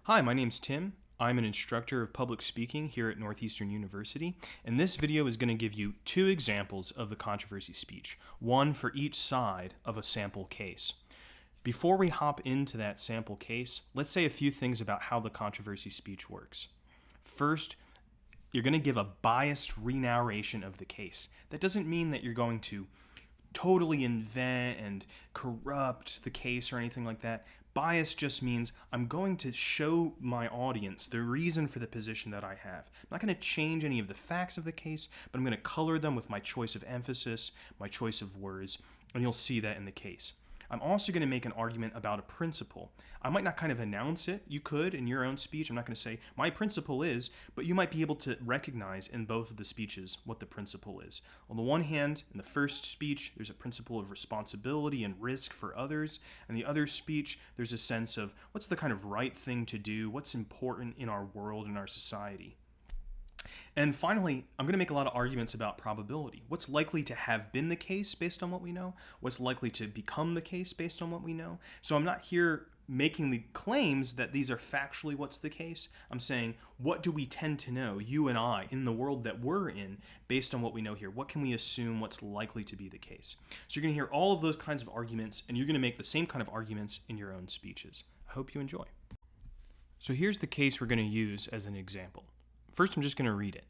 Hi, my name's Tim. I'm an instructor of public speaking here at Northeastern University, and this video is going to give you two examples of the controversy speech, one for each side of a sample case. Before we hop into that sample case, let's say a few things about how the controversy speech works. First, you're going to give a biased re-narration of the case. That doesn't mean that you're going to totally invent and corrupt the case or anything like that. Bias just means I'm going to show my audience the reason for the position that I have. I'm not going to change any of the facts of the case, but I'm going to color them with my choice of emphasis, my choice of words, and you'll see that in the case. I'm also going to make an argument about a principle. I might not kind of announce it. You could in your own speech. I'm not going to say, my principle is, but you might be able to recognize in both of the speeches what the principle is. On the one hand, in the first speech, there's a principle of responsibility and risk for others. In the other speech, there's a sense of what's the kind of right thing to do, what's important in our world and our society. And finally, I'm going to make a lot of arguments about probability. What's likely to have been the case based on what we know? What's likely to become the case based on what we know? So I'm not here making the claims that these are factually what's the case. I'm saying, what do we tend to know, you and I, in the world that we're in, based on what we know here? What can we assume what's likely to be the case? So you're going to hear all of those kinds of arguments, and you're going to make the same kind of arguments in your own speeches. I hope you enjoy. So here's the case we're going to use as an example. First, I'm just going to read it.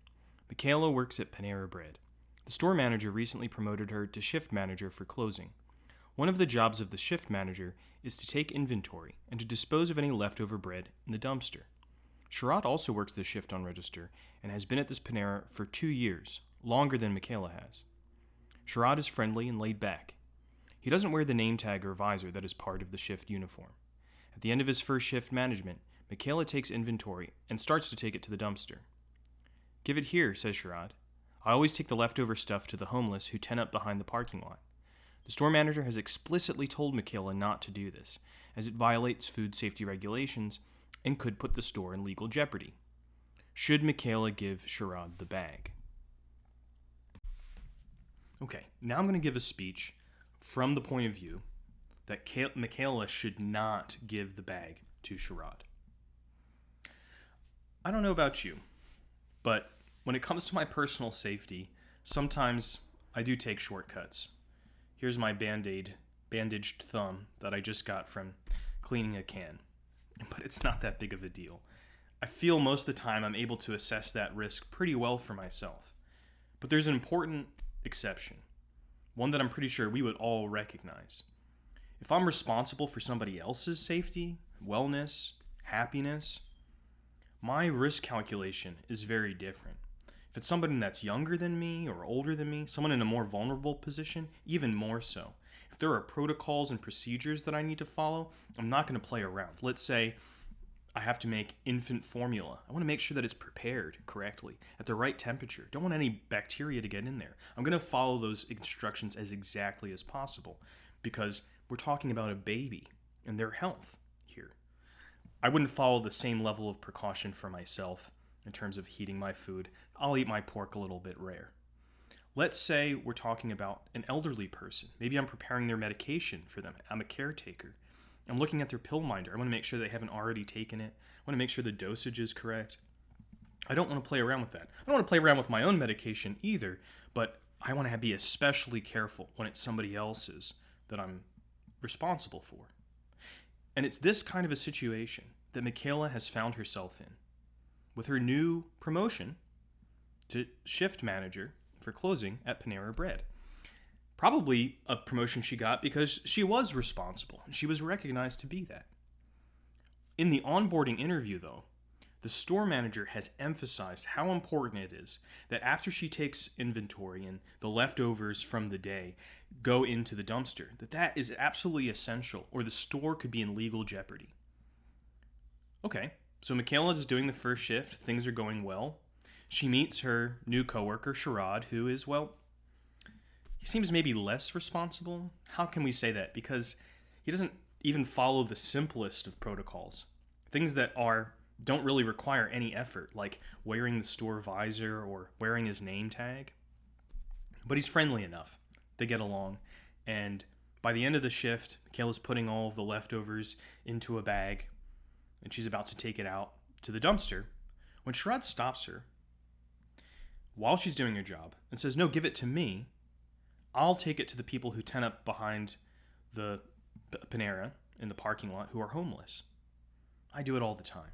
Mikayla works at Panera Bread. The store manager recently promoted her to shift manager for closing. One of the jobs of the shift manager is to take inventory and to dispose of any leftover bread in the dumpster. Sharad also works the shift on register and has been at this Panera for 2 years, longer than Mikayla has. Sharad is friendly and laid back. He doesn't wear the name tag or visor that is part of the shift uniform. At the end of his first shift management, Mikayla takes inventory and starts to take it to the dumpster. "Give it here," says Sharad. "I always take the leftover stuff to the homeless who tent up behind the parking lot." The store manager has explicitly told Mikayla not to do this, as it violates food safety regulations and could put the store in legal jeopardy. Should Mikayla give Sharad the bag? Okay, now I'm going to give a speech from the point of view that Mikayla should not give the bag to Sharad. I don't know about you, but when it comes to my personal safety, sometimes I do take shortcuts. Here's my bandaged thumb that I just got from cleaning a can. But it's not that big of a deal. I feel most of the time I'm able to assess that risk pretty well for myself. But there's an important exception, one that I'm pretty sure we would all recognize. If I'm responsible for somebody else's safety, wellness, happiness, my risk calculation is very different. If it's somebody that's younger than me or older than me, someone in a more vulnerable position, even more so. If there are protocols and procedures that I need to follow, I'm not going to play around. Let's say I have to make infant formula. I want to make sure that it's prepared correctly at the right temperature. Don't want any bacteria to get in there. I'm going to follow those instructions as exactly as possible because we're talking about a baby and their health here. I wouldn't follow the same level of precaution for myself in terms of heating my food. I'll eat my pork a little bit rare. Let's say we're talking about an elderly person. Maybe I'm preparing their medication for them. I'm a caretaker. I'm looking at their pill minder. I want to make sure they haven't already taken it. I want to make sure the dosage is correct. I don't want to play around with that. I don't want to play around with my own medication either, but I want to be especially careful when it's somebody else's that I'm responsible for. And it's this kind of a situation that Mikayla has found herself in. With her new promotion to shift manager for closing at Panera Bread. Probably a promotion she got because she was responsible and she was recognized to be that. In the onboarding interview, though, the store manager has emphasized how important it is that after she takes inventory and the leftovers from the day go into the dumpster, that is absolutely essential or the store could be in legal jeopardy. Okay. So Mikayla is doing the first shift. Things are going well. She meets her new coworker, Sharad, who is, well, he seems maybe less responsible. How can we say that? Because he doesn't even follow the simplest of protocols. Things that don't really require any effort, like wearing the store visor or wearing his name tag. But he's friendly enough. They get along. And by the end of the shift, Mikayla's putting all of the leftovers into a bag. and she's about to take it out to the dumpster when Sherrod stops her while she's doing her job and says, "No, give it to me. I'll take it to the people who tent up behind the Panera in the parking lot who are homeless. I do it all the time."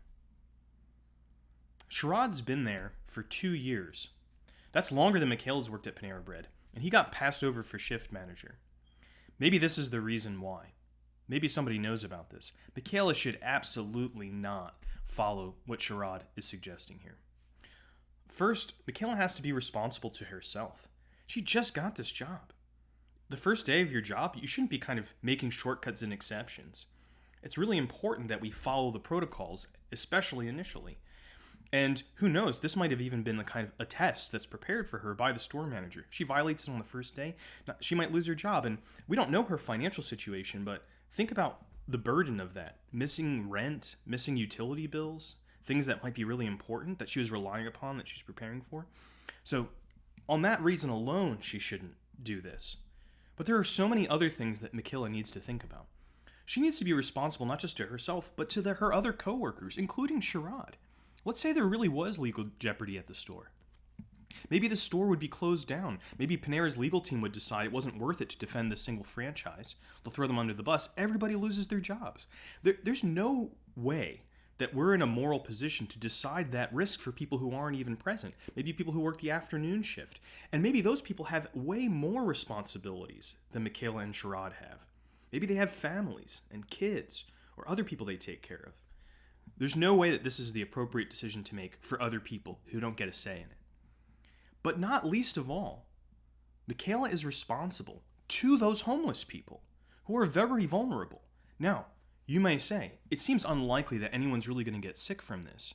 Sherrod's been there for 2 years. That's longer than Mikayla's worked at Panera Bread, and he got passed over for shift manager. Maybe this is the reason why. Maybe somebody knows about this. Mikayla should absolutely not follow what Sherrod is suggesting here. First, Mikayla has to be responsible to herself. She just got this job. The first day of your job, you shouldn't be kind of making shortcuts and exceptions. It's really important that we follow the protocols, especially initially. And who knows, this might have even been the kind of a test that's prepared for her by the store manager. If she violates it on the first day, she might lose her job. And we don't know her financial situation, but think about the burden of that. Missing rent, missing utility bills, things that might be really important that she was relying upon, that she's preparing for. So on that reason alone, she shouldn't do this. But there are so many other things that Mikayla needs to think about. She needs to be responsible not just to herself, but to her other coworkers, including Sherrod. Let's say there really was legal jeopardy at the store. Maybe the store would be closed down. Maybe Panera's legal team would decide it wasn't worth it to defend this single franchise. They'll throw them under the bus. Everybody loses their jobs. There's no way that we're in a moral position to decide that risk for people who aren't even present. Maybe people who work the afternoon shift. And maybe those people have way more responsibilities than Mikayla and Sherrod have. Maybe they have families and kids or other people they take care of. There's no way that this is the appropriate decision to make for other people who don't get a say in it. But not least of all, Mikayla is responsible to those homeless people who are very vulnerable. Now, you may say, it seems unlikely that anyone's really going to get sick from this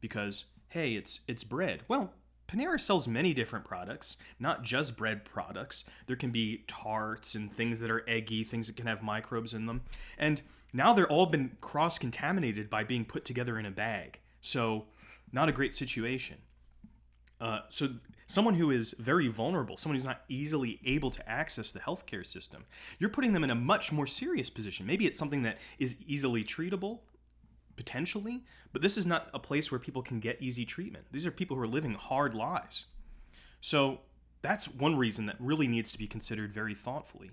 because, hey, it's bread. Well, Panera sells many different products, not just bread products. There can be tarts and things that are eggy, things that can have microbes in them. And now they're all been cross-contaminated by being put together in a bag. So, not a great situation. So someone who is very vulnerable, someone who's not easily able to access the healthcare system, you're putting them in a much more serious position. Maybe it's something that is easily treatable, potentially, but this is not a place where people can get easy treatment. These are people who are living hard lives. So that's one reason that really needs to be considered very thoughtfully.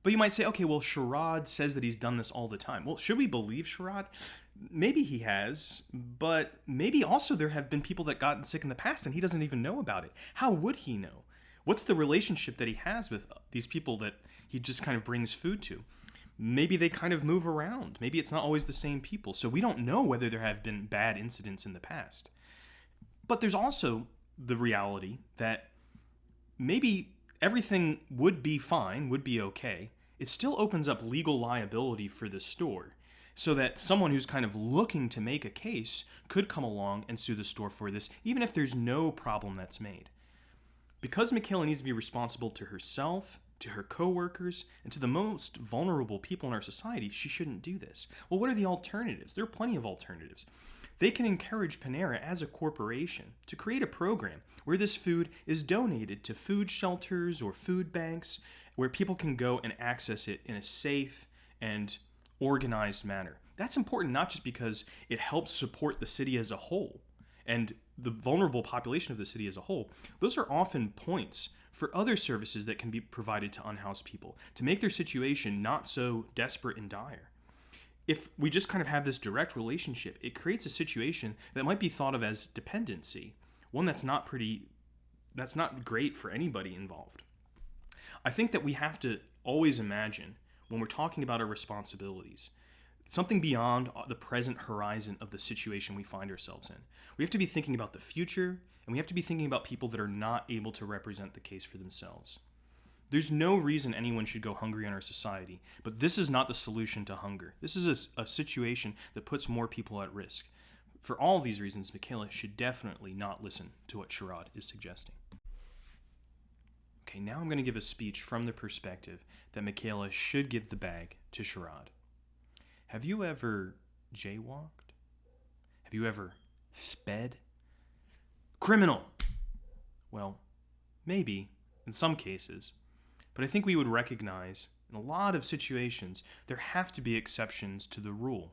But you might say, okay, well, Sherrod says that he's done this all the time. Well, should we believe Sherrod? Maybe he has, but maybe also there have been people that gotten sick in the past and he doesn't even know about it. How would he know? What's the relationship that he has with these people that he just kind of brings food to? Maybe they kind of move around. Maybe it's not always the same people. So we don't know whether there have been bad incidents in the past. But there's also the reality that maybe everything would be fine, would be okay. It still opens up legal liability for the store so that someone who's kind of looking to make a case could come along and sue the store for this, even if there's no problem that's made. Because Mikayla needs to be responsible to herself, to her coworkers, and to the most vulnerable people in our society, she shouldn't do this. Well, what are the alternatives? There are plenty of alternatives. They can encourage Panera as a corporation to create a program where this food is donated to food shelters or food banks where people can go and access it in a safe and organized manner. That's important not just because it helps support the city as a whole and the vulnerable population of the city as a whole. Those are often points for other services that can be provided to unhoused people to make their situation not so desperate and dire. If we just kind of have this direct relationship, it creates a situation that might be thought of as dependency, one that's not great for anybody involved. I think that we have to always imagine when we're talking about our responsibilities, something beyond the present horizon of the situation we find ourselves in. We have to be thinking about the future, and we have to be thinking about people that are not able to represent the case for themselves. There's no reason anyone should go hungry in our society, but this is not the solution to hunger. This is a situation that puts more people at risk. For all these reasons, Mikayla should definitely not listen to what Sherrod is suggesting. Okay, now I'm going to give a speech from the perspective that Mikayla should give the bag to Sherrod. Have you ever jaywalked? Have you ever sped? Criminal! Well, maybe, in some cases, but I think we would recognize in a lot of situations there have to be exceptions to the rule.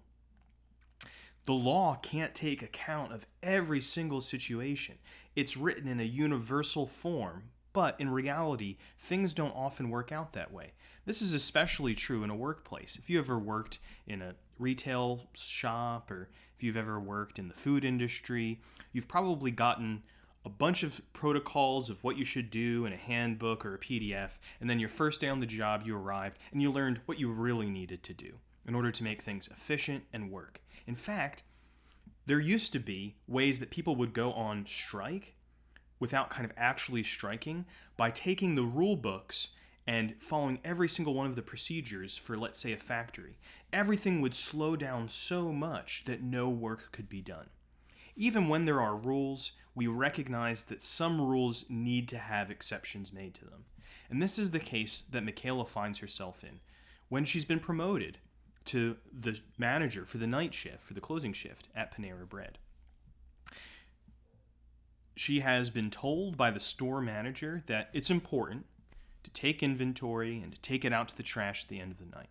The law can't take account of every single situation. It's written in a universal form, but in reality, things don't often work out that way. This is especially true in a workplace. If you ever worked in a retail shop, or if you've ever worked in the food industry, you've probably gotten a bunch of protocols of what you should do in a handbook or a PDF, and then your first day on the job, you arrived and you learned what you really needed to do in order to make things efficient and work. In fact, there used to be ways that people would go on strike without kind of actually striking by taking the rule books and following every single one of the procedures for, let's say, a factory. Everything would slow down so much that no work could be done. Even when there are rules, we recognize that some rules need to have exceptions made to them. And this is the case that Mikayla finds herself in when she's been promoted to the manager for the night shift, for the closing shift at Panera Bread. She has been told by the store manager that it's important to take inventory and to take it out to the trash at the end of the night.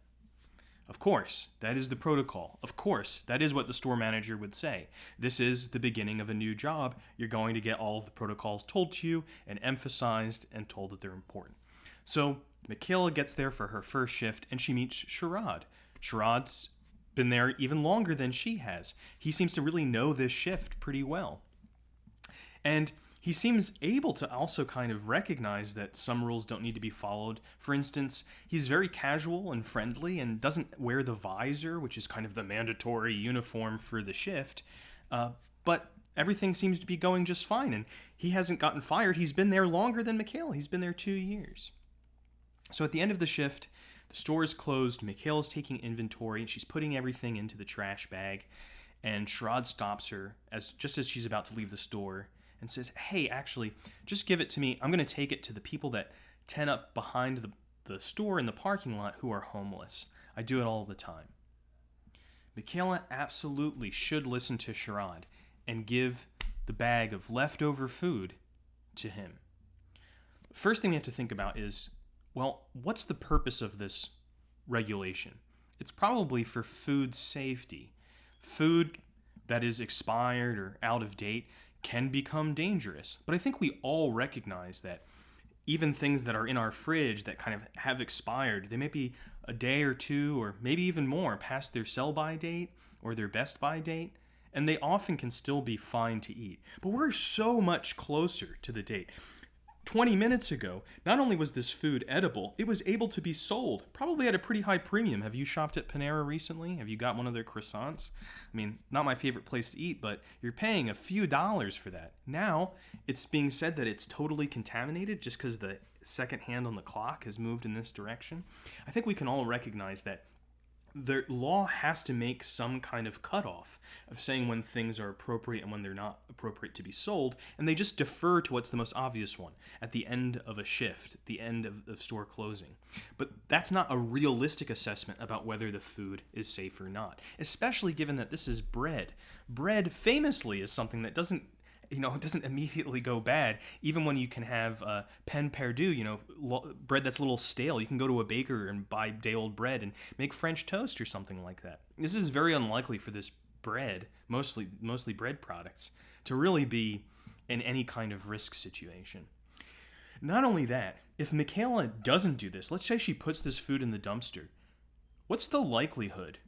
Of course, that is the protocol. Of course, that is what the store manager would say. This is the beginning of a new job. You're going to get all of the protocols told to you and emphasized and told that they're important. So Mikayla gets there for her first shift and she meets Sherrod. Sherrod's been there even longer than she has. He seems to really know this shift pretty well. And he seems able to also kind of recognize that some rules don't need to be followed. For instance, he's very casual and friendly and doesn't wear the visor, which is kind of the mandatory uniform for the shift. But everything seems to be going just fine, and he hasn't gotten fired. He's been there longer than Mikayla. He's been there 2 years. So at the end of the shift, the store is closed. Mikayla's taking inventory, and she's putting everything into the trash bag. And Sherrod stops her just as she's about to leave the store and says, "Hey, actually, just give it to me. I'm going to take it to the people that tent up behind the store in the parking lot who are homeless. I do it all the time." Mikayla absolutely should listen to Sherrod and give the bag of leftover food to him. First thing we have to think about is, well, what's the purpose of this regulation? It's probably for food safety. Food that is expired or out of date can become dangerous. But I think we all recognize that even things that are in our fridge that kind of have expired, they may be a day or two or maybe even more past their sell-by date or their best-by date, and they often can still be fine to eat. But we're so much closer to the date. 20 minutes ago, not only was this food edible, it was able to be sold, probably at a pretty high premium. Have you shopped at Panera recently? Have you got one of their croissants? I mean, not my favorite place to eat, but you're paying a few dollars for that. Now, it's being said that it's totally contaminated just because the second hand on the clock has moved in this direction. I think we can all recognize that the law has to make some kind of cutoff of saying when things are appropriate and when they're not appropriate to be sold, and they just defer to what's the most obvious one at the end of a shift, at the end of store closing. But that's not a realistic assessment about whether the food is safe or not, especially given that this is bread. Bread famously is something that doesn't immediately go bad. Even when you can have pain perdu, bread that's a little stale, you can go to a baker and buy day-old bread and make French toast or something like that. This is very unlikely for this bread, mostly bread products, to really be in any kind of risk situation. Not only that, if Mikayla doesn't do this, let's say she puts this food in the dumpster, what's the likelihood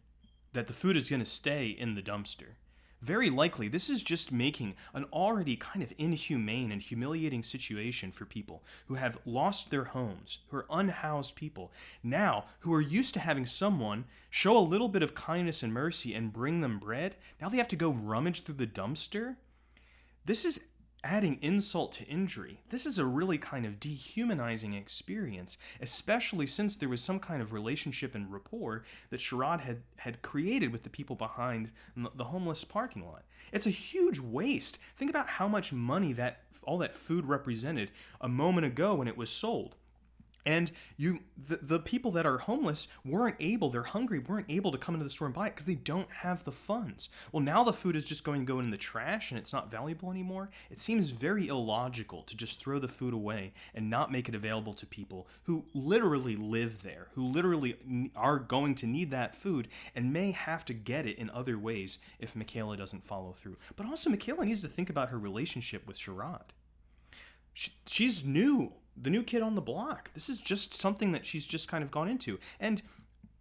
that the food is going to stay in the dumpster? Very likely, this is just making an already kind of inhumane and humiliating situation for people who have lost their homes, who are unhoused people, now who are used to having someone show a little bit of kindness and mercy and bring them bread. Now they have to go rummage through the dumpster. This is adding insult to injury. This is a really kind of dehumanizing experience, especially since there was some kind of relationship and rapport that Sherrod had created with the people behind the homeless parking lot. It's a huge waste. Think about how much money all that food represented a moment ago when it was sold. And the people that are homeless they're hungry, weren't able to come into the store and buy it because they don't have the funds. Well, now the food is just going to go in the trash and it's not valuable anymore. It seems very illogical to just throw the food away and not make it available to people who literally live there, who literally are going to need that food and may have to get it in other ways if Mikayla doesn't follow through. But also, Mikayla needs to think about her relationship with Sherrod. She's the new kid on the block. This is just something that she's just kind of gone into. And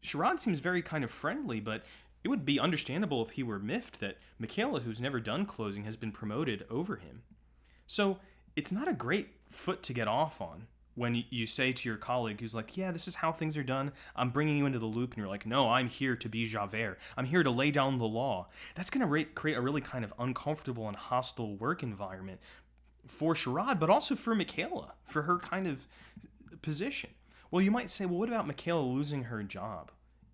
Sherrod seems very kind of friendly, but it would be understandable if he were miffed that Mikayla, who's never done closing, has been promoted over him. So it's not a great foot to get off on when you say to your colleague who's like, yeah, this is how things are done, I'm bringing you into the loop, and you're like, no, I'm here to be Javert. I'm here to lay down the law. That's going to create a really kind of uncomfortable and hostile work environment for Sherrod, but also for Mikayla, for her kind of position. Well, you might say, well, what about Mikayla losing her job?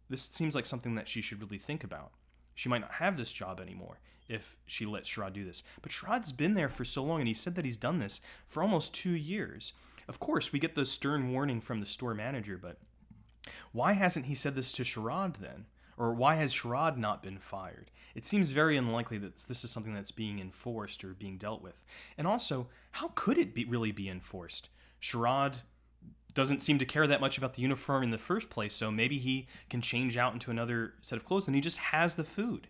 This seems like something that she should really think about. She might not have this job anymore if she lets Sherrod do this. But Sherrod's been there for so long, and he said that he's done this for almost 2 years. Of course, we get the stern warning from the store manager, but why hasn't he said this to Sherrod then? Or why has Sherrod not been fired? It seems very unlikely that this is something that's being enforced or being dealt with. And also, how could it really be enforced? Sherrod doesn't seem to care that much about the uniform in the first place, so maybe he can change out into another set of clothes and he just has the food.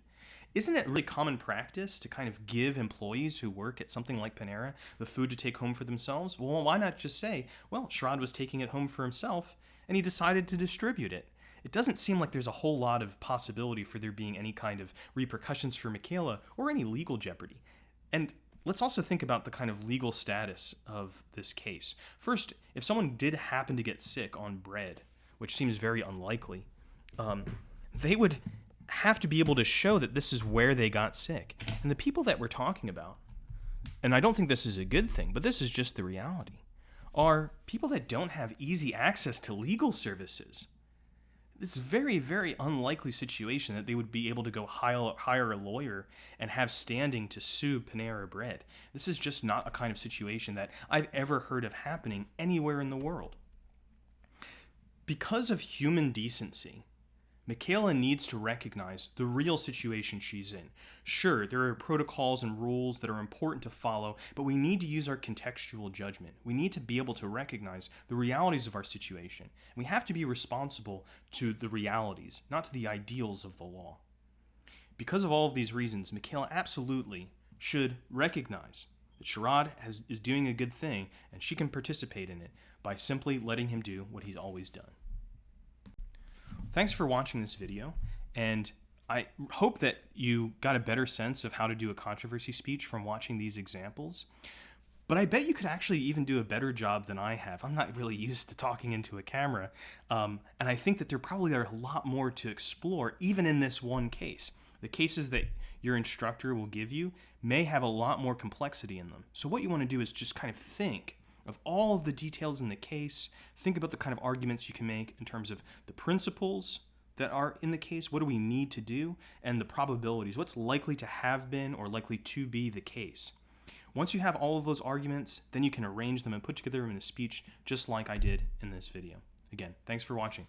Isn't it really common practice to kind of give employees who work at something like Panera the food to take home for themselves? Well, why not just say, well, Sherrod was taking it home for himself and he decided to distribute it? It doesn't seem like there's a whole lot of possibility for there being any kind of repercussions for Mikayla or any legal jeopardy. And let's also think about the kind of legal status of this case. First, if someone did happen to get sick on bread, which seems very unlikely, they would have to be able to show that this is where they got sick. And the people that we're talking about, and I don't think this is a good thing, but this is just the reality, are people that don't have easy access to legal services. It's a very, very unlikely situation that they would be able to go hire a lawyer and have standing to sue Panera Bread. This is just not a kind of situation that I've ever heard of happening anywhere in the world. Because of human decency, Mikayla needs to recognize the real situation she's in. Sure, there are protocols and rules that are important to follow, but we need to use our contextual judgment. We need to be able to recognize the realities of our situation. We have to be responsible to the realities, not to the ideals of the law. Because of all of these reasons, Mikayla absolutely should recognize that Sherrod is doing a good thing, and she can participate in it by simply letting him do what he's always done. Thanks for watching this video, and I hope that you got a better sense of how to do a controversy speech from watching these examples. But I bet you could actually even do a better job than I have. I'm not really used to talking into a camera, and I think that there probably are a lot more to explore, even in this one case. The cases that your instructor will give you may have a lot more complexity in them. So what you want to do is just kind of think of all of the details in the case, think about the kind of arguments you can make in terms of the principles that are in the case, what do we need to do, and the probabilities, what's likely to have been or likely to be the case. Once you have all of those arguments, then you can arrange them and put together in a speech just like I did in this video. Again, thanks for watching.